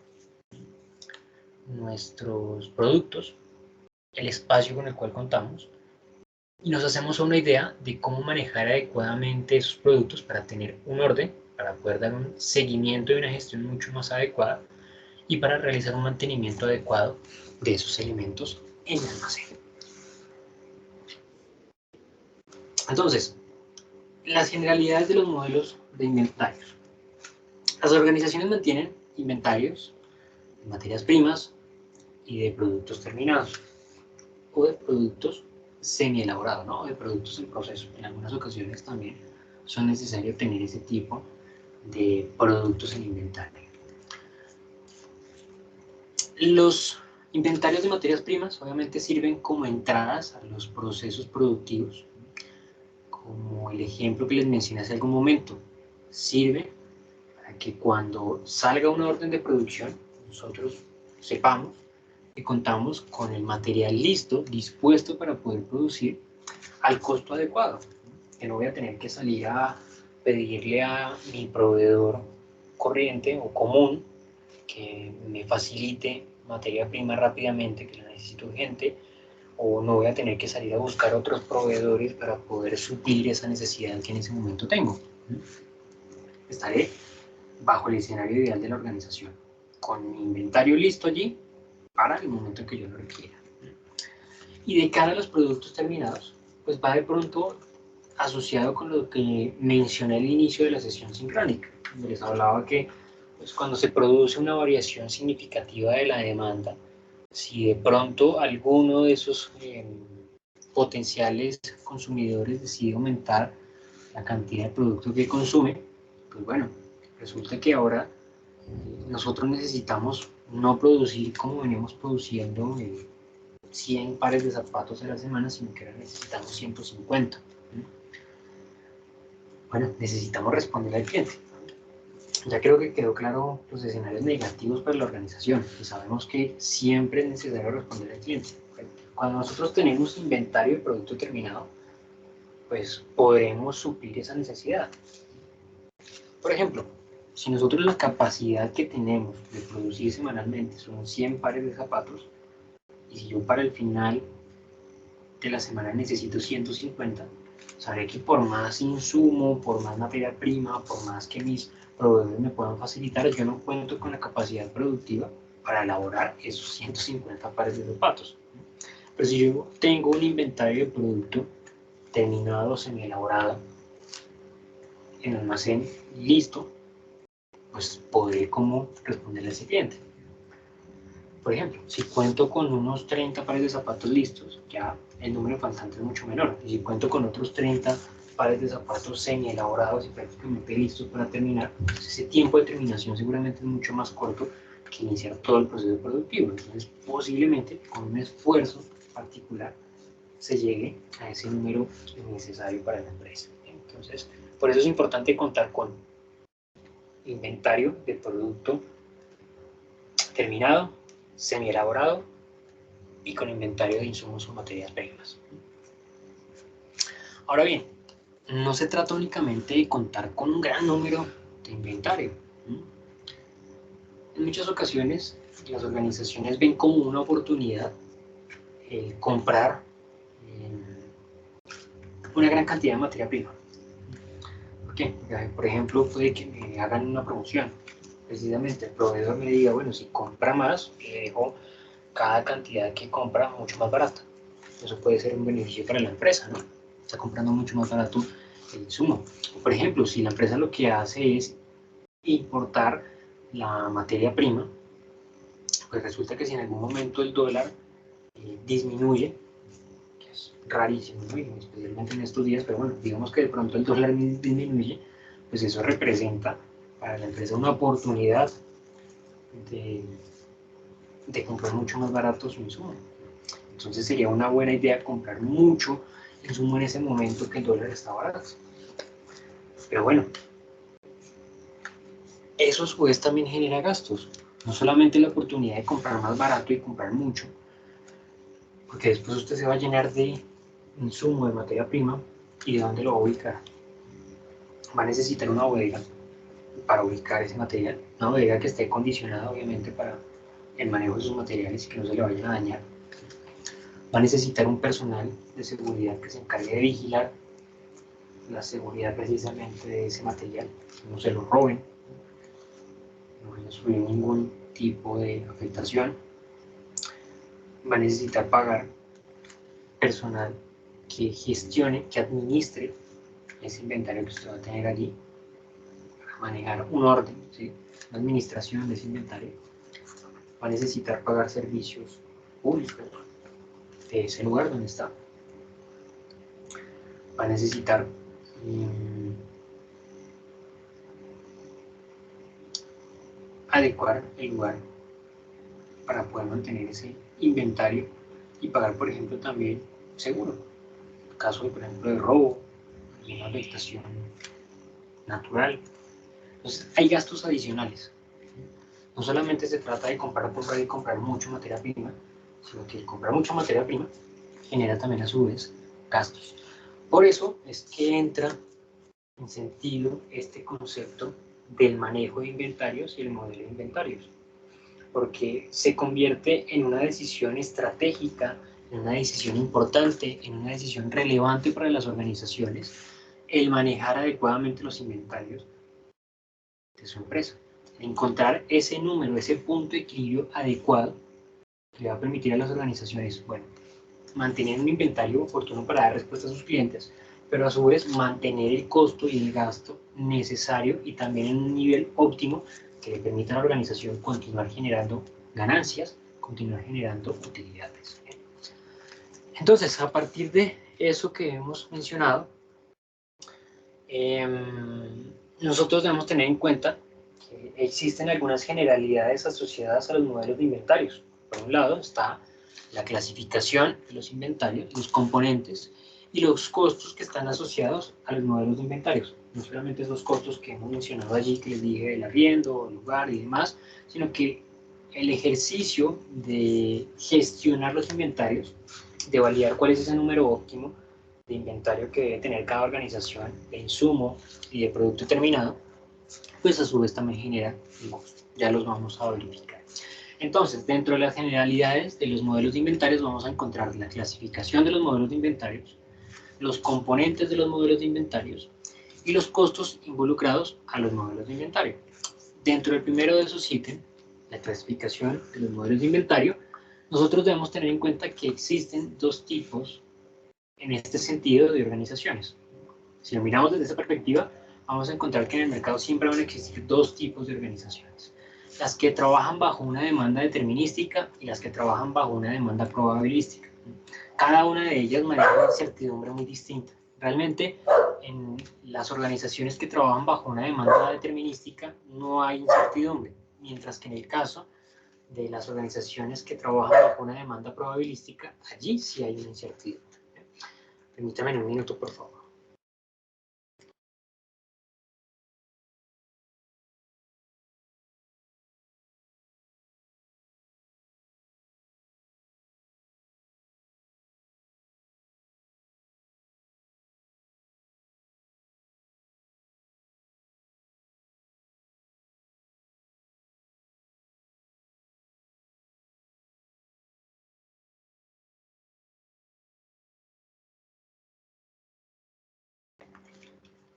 nuestros productos, el espacio con el cual contamos, y nos hacemos una idea de cómo manejar adecuadamente esos productos para tener un orden, para poder dar un seguimiento y una gestión mucho más adecuada y para realizar un mantenimiento adecuado de esos elementos en el almacén. Entonces, las generalidades de los modelos de inventarios. Las organizaciones mantienen inventarios de materias primas y de productos terminados o de productos semi-elaborados, ¿no? De productos en proceso. En algunas ocasiones también son necesarios tener ese tipo de productos en inventario. Los inventarios de materias primas obviamente sirven como entradas a los procesos productivos, como el ejemplo que les mencioné hace algún momento. Sirve para que cuando salga una orden de producción, nosotros sepamos que contamos con el material listo, dispuesto para poder producir al costo adecuado, que no voy a tener que salir a pedirle a mi proveedor corriente o común que me facilite materia prima rápidamente, que la necesito urgente, o no voy a tener que salir a buscar otros proveedores para poder suplir esa necesidad que en ese momento tengo. Estaré bajo el escenario ideal de la organización, con mi inventario listo allí para el momento en que yo lo requiera. Y de cara a los productos terminados, pues va de pronto asociado con lo que mencioné al inicio de la sesión sincrónica, donde les hablaba que pues, cuando se produce una variación significativa de la demanda, si de pronto alguno de esos potenciales consumidores decide aumentar la cantidad de producto que consume, pues bueno, resulta que ahora nosotros necesitamos no producir como venimos produciendo 100 pares de zapatos a la semana, sino que ahora necesitamos 150. Bueno, necesitamos responder al cliente. Ya creo que quedó claro los escenarios negativos para la organización y sabemos que siempre es necesario responder al cliente. Cuando nosotros tenemos inventario de producto terminado, pues podremos suplir esa necesidad. Por ejemplo, si nosotros la capacidad que tenemos de producir semanalmente son 100 pares de zapatos, y si yo para el final de la semana necesito 150, sabré que por más insumo, por más materia prima, por más que mis proveedores me puedan facilitar, yo no cuento con la capacidad productiva para elaborar esos 150 pares de zapatos. Pero si yo tengo un inventario de producto terminado, semi-elaborado, en almacén, listo, pues podré como responderle a ese cliente. Por ejemplo, si cuento con unos 30 pares de zapatos listos, ya el número faltante es mucho menor. Y si cuento con otros 30 pares de zapatos semi-elaborados y prácticamente listos para terminar, pues ese tiempo de terminación seguramente es mucho más corto que iniciar todo el proceso productivo. Entonces, posiblemente con un esfuerzo particular se llegue a ese número necesario para la empresa. Entonces, por eso es importante contar con inventario de producto terminado, semi-elaborado y con inventario de insumos o materias primas. Ahora bien, no se trata únicamente de contar con un gran número de inventario. En muchas ocasiones las organizaciones ven como una oportunidad comprar una gran cantidad de materia prima. ¿Por qué? Porque, por ejemplo, puede que me hagan una promoción. Precisamente el proveedor me diga, bueno, si compra más, le dejo cada cantidad que compra mucho más barata. Eso puede ser un beneficio para la empresa, ¿no? Está comprando mucho más barato el insumo. Por ejemplo, si la empresa lo que hace es importar la materia prima, pues resulta que si en algún momento el dólar disminuye, que es rarísimo, ¿no? Especialmente en estos días, pero bueno, digamos que de pronto el dólar disminuye, pues eso representa para la empresa una oportunidad de comprar mucho más barato su insumo. Entonces sería una buena idea comprar mucho insumo en ese momento que el dólar está barato. Pero bueno, eso a su vez también genera gastos. No solamente la oportunidad de comprar más barato y comprar mucho, porque después usted se va a llenar de insumo, de materia prima, ¿y de dónde lo va a ubicar? Va a necesitar una bodega para ubicar ese material, una bodega que esté condicionada obviamente para el manejo de sus materiales y que no se le vayan a dañar. Va a necesitar un personal de seguridad que se encargue de vigilar la seguridad precisamente de ese material, que no se lo roben, no vaya a sufrir ningún tipo de afectación. Va a necesitar pagar personal que gestione, que administre ese inventario que usted va a tener allí, para manejar un orden, ¿sí? Una administración de ese inventario. Va a necesitar pagar servicios públicos de ese lugar donde está. Va a necesitar adecuar el lugar para poder mantener ese inventario y pagar, por ejemplo, también seguro. En caso, por ejemplo, de robo, de una afectación natural. Entonces, hay gastos adicionales. No solamente se trata de comprar y comprar mucho materia prima, sino que el comprar mucha materia prima genera también a su vez gastos. Por eso es que entra en sentido este concepto del manejo de inventarios y el modelo de inventarios, porque se convierte en una decisión estratégica, en una decisión importante, en una decisión relevante para las organizaciones, el manejar adecuadamente los inventarios de su empresa. Encontrar ese número, ese punto de equilibrio adecuado que le va a permitir a las organizaciones, bueno, mantener un inventario oportuno para dar respuesta a sus clientes, pero a su vez mantener el costo y el gasto necesario y también en un nivel óptimo que le permita a la organización continuar generando ganancias, continuar generando utilidades. Entonces, a partir de eso que hemos mencionado, nosotros debemos tener en cuenta que existen algunas generalidades asociadas a los modelos de inventarios. Por un lado está la clasificación de los inventarios, los componentes y los costos que están asociados a los modelos de inventarios. No solamente esos costos que hemos mencionado allí, que les dije, el arriendo, el lugar y demás, sino que el ejercicio de gestionar los inventarios, de validar cuál es ese número óptimo de inventario que debe tener cada organización, de insumo y de producto terminado, pues a su vez también genera un costo. Ya los vamos a verificar. Entonces, dentro de las generalidades de los modelos de inventarios vamos a encontrar la clasificación de los modelos de inventarios, los componentes de los modelos de inventarios y los costos involucrados a los modelos de inventario. Dentro del primero de esos ítems, la clasificación de los modelos de inventario, nosotros debemos tener en cuenta que existen dos tipos en este sentido de organizaciones. Si lo miramos desde esa perspectiva, vamos a encontrar que en el mercado siempre van a existir dos tipos de organizaciones. Las que trabajan bajo una demanda determinística y las que trabajan bajo una demanda probabilística. Cada una de ellas maneja una incertidumbre muy distinta. Realmente, en las organizaciones que trabajan bajo una demanda determinística no hay incertidumbre, mientras que en el caso de las organizaciones que trabajan bajo una demanda probabilística, allí sí hay una incertidumbre. Permítame un minuto, por favor.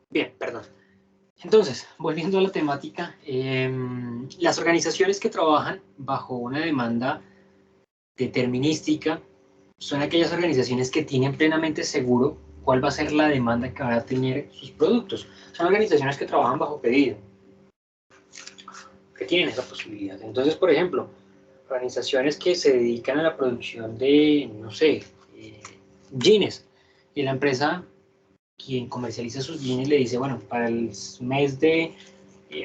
Bien, perdón. Entonces, volviendo a la temática, las organizaciones que trabajan bajo una demanda determinística son aquellas organizaciones que tienen plenamente seguro cuál va a ser la demanda que van a tener sus productos. Son organizaciones que trabajan bajo pedido, que tienen esa posibilidad. Entonces, por ejemplo, organizaciones que se dedican a la producción de, no sé, jeans, y la empresa quien comercializa sus jeans le dice, bueno, para el mes de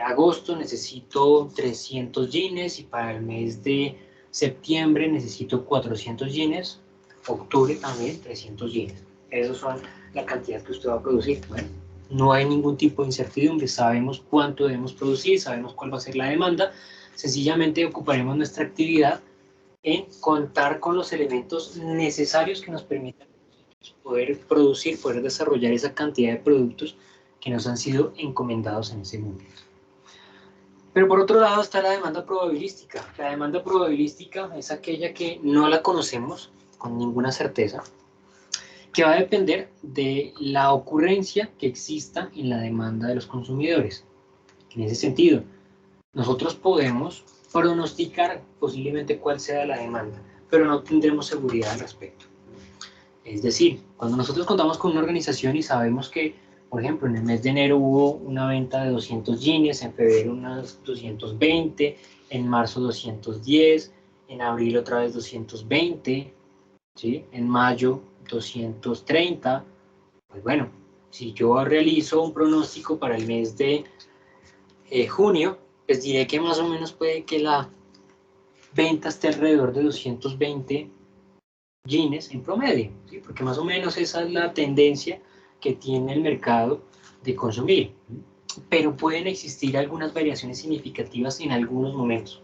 agosto necesito 300 jeans y para el mes de septiembre necesito 400 jeans, octubre también 300 jeans. Esos son la cantidad que usted va a producir. Bueno, no hay ningún tipo de incertidumbre, sabemos cuánto debemos producir, sabemos cuál va a ser la demanda, sencillamente ocuparemos nuestra actividad en contar con los elementos necesarios que nos permitan poder producir, poder desarrollar esa cantidad de productos que nos han sido encomendados en ese momento. Pero por otro lado está la demanda probabilística. La demanda probabilística es aquella que no la conocemos con ninguna certeza, que va a depender de la ocurrencia que exista en la demanda de los consumidores. En ese sentido, nosotros podemos pronosticar posiblemente cuál sea la demanda, pero no tendremos seguridad al respecto. Es decir, cuando nosotros contamos con una organización y sabemos que, por ejemplo, en el mes de enero hubo una venta de 200 jeans, en febrero unas 220, en marzo 210, en abril otra vez 220, ¿sí? En mayo 230, pues bueno, si yo realizo un pronóstico para el mes de junio, pues diré que más o menos puede que la venta esté alrededor de 220 jeans en promedio, ¿sí? Porque más o menos esa es la tendencia que tiene el mercado de consumir, pero pueden existir algunas variaciones significativas en algunos momentos.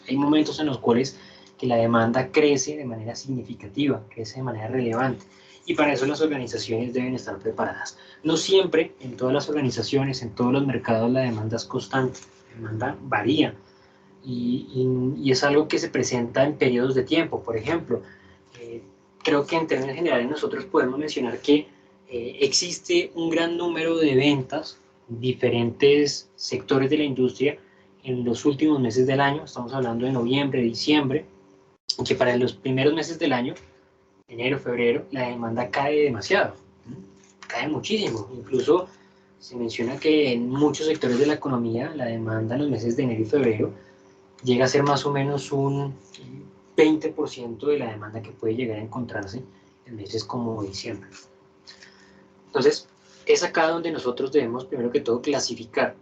Hay momentos en los cuales que la demanda crece de manera significativa, crece de manera relevante, y para eso las organizaciones deben estar preparadas. No siempre, en todas las organizaciones, en todos los mercados, la demanda es constante, la demanda varía, y es algo que se presenta en periodos de tiempo. Por ejemplo, creo que en términos generales nosotros podemos mencionar que existe un gran número de ventas en diferentes sectores de la industria en los últimos meses del año. Estamos hablando de noviembre, diciembre, que para los primeros meses del año, enero, febrero, la demanda cae demasiado, cae muchísimo. Incluso se menciona que en muchos sectores de la economía la demanda en los meses de enero y febrero llega a ser más o menos un 20% de la demanda que puede llegar a encontrarse en meses como diciembre. Entonces, es acá donde nosotros debemos primero que todo clasificar.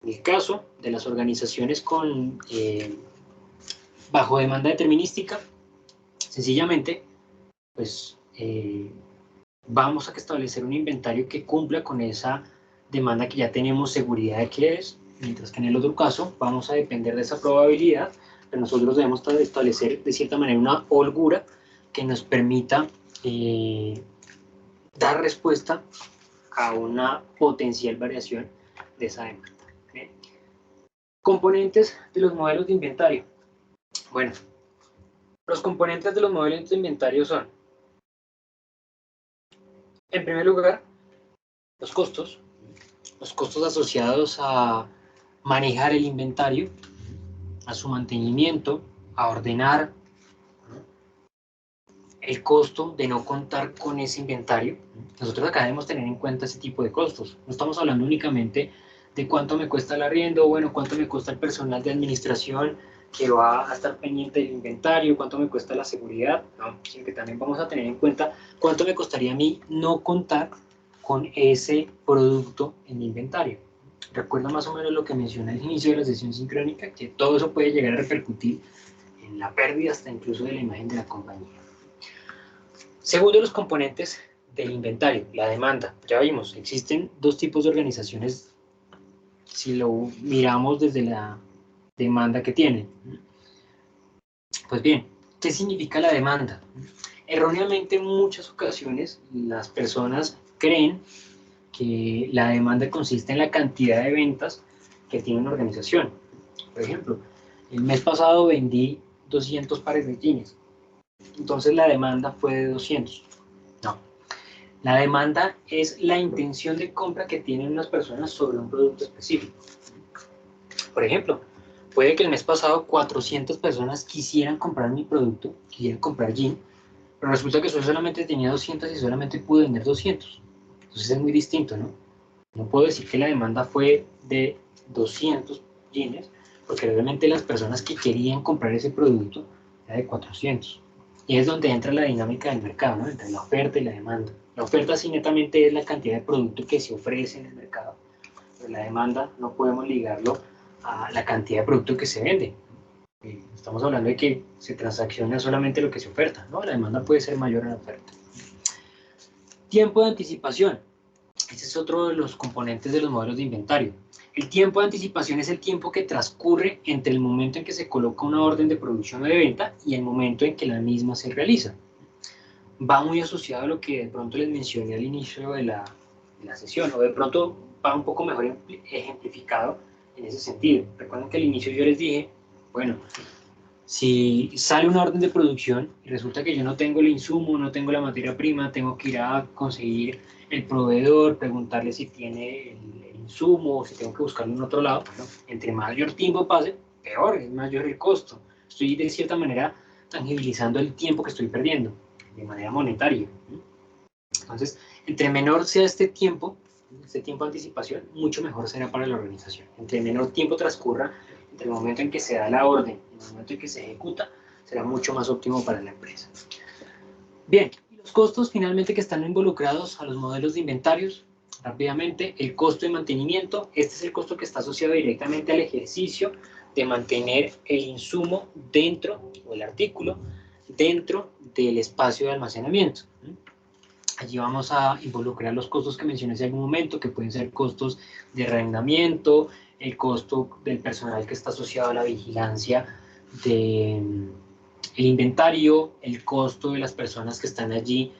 En el caso de las organizaciones con bajo demanda determinística, sencillamente, pues vamos a establecer un inventario que cumpla con esa demanda que ya tenemos seguridad de que es, mientras que en el otro caso vamos a depender de esa probabilidad, pero nosotros debemos establecer de cierta manera una holgura que nos permita dar respuesta a una potencial variación de esa demanda. ¿Okay? Componentes de los modelos de inventario. Bueno, los componentes de los modelos de inventario son, en primer lugar, los costos asociados a manejar el inventario, a su mantenimiento, a ordenar, el costo de no contar con ese inventario. Nosotros acá debemos tener en cuenta ese tipo de costos. No estamos hablando únicamente de cuánto me cuesta el arriendo, bueno, cuánto me cuesta el personal de administración que va a estar pendiente del inventario, cuánto me cuesta la seguridad, no, sino que también vamos a tener en cuenta cuánto me costaría a mí no contar con ese producto en mi inventario. Recuerda más o menos lo que mencioné al inicio de la sesión sincrónica, que todo eso puede llegar a repercutir en la pérdida hasta incluso de la imagen de la compañía. Segundo, los componentes del inventario, la demanda. Ya vimos, existen dos tipos de organizaciones si lo miramos desde la demanda que tienen. Pues bien, ¿qué significa la demanda? Erróneamente en muchas ocasiones las personas creen que la demanda consiste en la cantidad de ventas que tiene una organización. Por ejemplo, el mes pasado vendí 200 pares de jeans, entonces la demanda fue de 200. No, la demanda es la intención de compra que tienen unas personas sobre un producto específico. Por ejemplo, puede que el mes pasado 400 personas quisieran comprar mi producto, quisieran comprar jean, pero resulta que yo solamente tenía 200 y solamente pude vender 200. Entonces es muy distinto, ¿no? No puedo decir que la demanda fue de 200 jeans, porque realmente las personas que querían comprar ese producto era de 400. Y es donde entra la dinámica del mercado, ¿no? Entre la oferta y la demanda. La oferta sí netamente es la cantidad de producto que se ofrece en el mercado, pero la demanda no podemos ligarlo a la cantidad de producto que se vende. Estamos hablando de que se transacciona solamente lo que se oferta, ¿no? La demanda puede ser mayor a la oferta. Tiempo de anticipación. Ese es otro de los componentes de los modelos de inventario. El tiempo de anticipación es el tiempo que transcurre entre el momento en que se coloca una orden de producción o de venta y el momento en que la misma se realiza. Va muy asociado a lo que de pronto les mencioné al inicio de la sesión, o de pronto va un poco mejor ejemplificado en ese sentido. Recuerden que al inicio yo les dije, bueno, si sale una orden de producción y resulta que yo no tengo el insumo, no tengo la materia prima, tengo que ir a conseguir el proveedor, preguntarle si tiene el insumo, si tengo que buscarlo en otro lado. Bueno, entre mayor tiempo pase, peor, es mayor el costo. Estoy de cierta manera tangibilizando el tiempo que estoy perdiendo de manera monetaria. Entonces, entre menor sea este tiempo de anticipación, mucho mejor será para la organización. Entre menor tiempo transcurra entre el momento en que se da la orden y el momento en que se ejecuta, será mucho más óptimo para la empresa. Bien, y los costos finalmente que están involucrados a los modelos de inventarios, rápidamente, el costo de mantenimiento, este es el costo que está asociado directamente al ejercicio de mantener el insumo dentro, o el artículo, dentro del espacio de almacenamiento. Allí vamos a involucrar los costos que mencioné hace algún momento, que pueden ser costos de arrendamiento, el costo del personal que está asociado a la vigilancia del inventario, el costo de las personas que están allí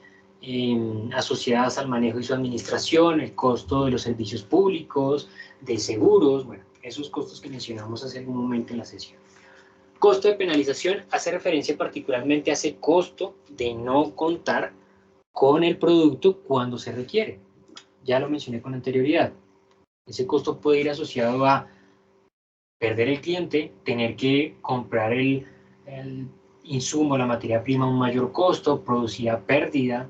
asociadas al manejo y su administración, el costo de los servicios públicos, de seguros, bueno, esos costos que mencionamos hace algún momento en la sesión. Costo de penalización hace referencia particularmente a ese costo de no contar con el producto cuando se requiere. Ya lo mencioné con anterioridad. Ese costo puede ir asociado a perder el cliente, tener que comprar el insumo, la materia prima a un mayor costo, producir a pérdida,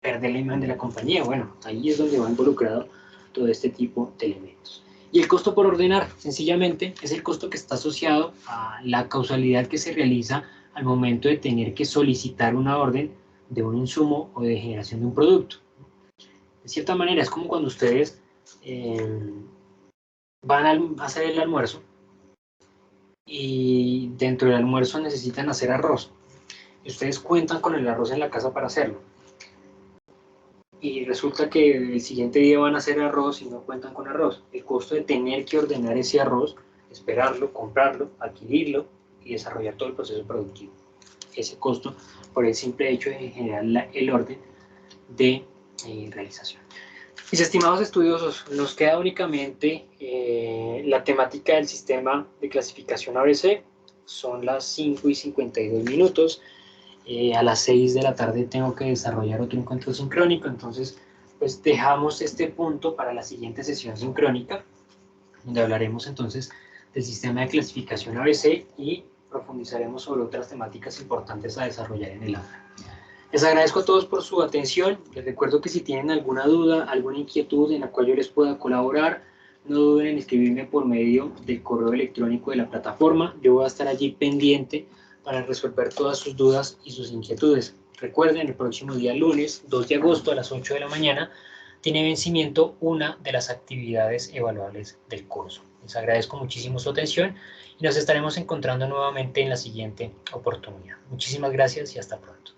perder la imagen de la compañía. Bueno, ahí es donde va involucrado todo este tipo de elementos. Y el costo por ordenar, sencillamente, es el costo que está asociado a la causalidad que se realiza al momento de tener que solicitar una orden de un insumo o de generación de un producto. De cierta manera, es como cuando ustedes van a hacer el almuerzo y dentro del almuerzo necesitan hacer arroz. Y ustedes cuentan con el arroz en la casa para hacerlo. Y resulta que el siguiente día van a hacer arroz y no cuentan con arroz. El costo de tener que ordenar ese arroz, esperarlo, comprarlo, adquirirlo y desarrollar todo el proceso productivo. Ese costo por el simple hecho de generar el orden de realización. Mis estimados estudiosos, nos queda únicamente la temática del sistema de clasificación ABC. Son las 5:52 minutos. A las 6 de la tarde tengo que desarrollar otro encuentro sincrónico, entonces pues dejamos este punto para la siguiente sesión sincrónica, donde hablaremos entonces del sistema de clasificación ABC y profundizaremos sobre otras temáticas importantes a desarrollar en el aula. Les agradezco a todos por su atención. Les recuerdo que si tienen alguna duda, alguna inquietud en la cual yo les pueda colaborar, no duden en escribirme por medio del correo electrónico de la plataforma. Yo voy a estar allí pendiente para resolver todas sus dudas y sus inquietudes. Recuerden, el próximo día lunes, 2 de agosto a las 8 de la mañana, tiene vencimiento una de las actividades evaluables del curso. Les agradezco muchísimo su atención y nos estaremos encontrando nuevamente en la siguiente oportunidad. Muchísimas gracias y hasta pronto.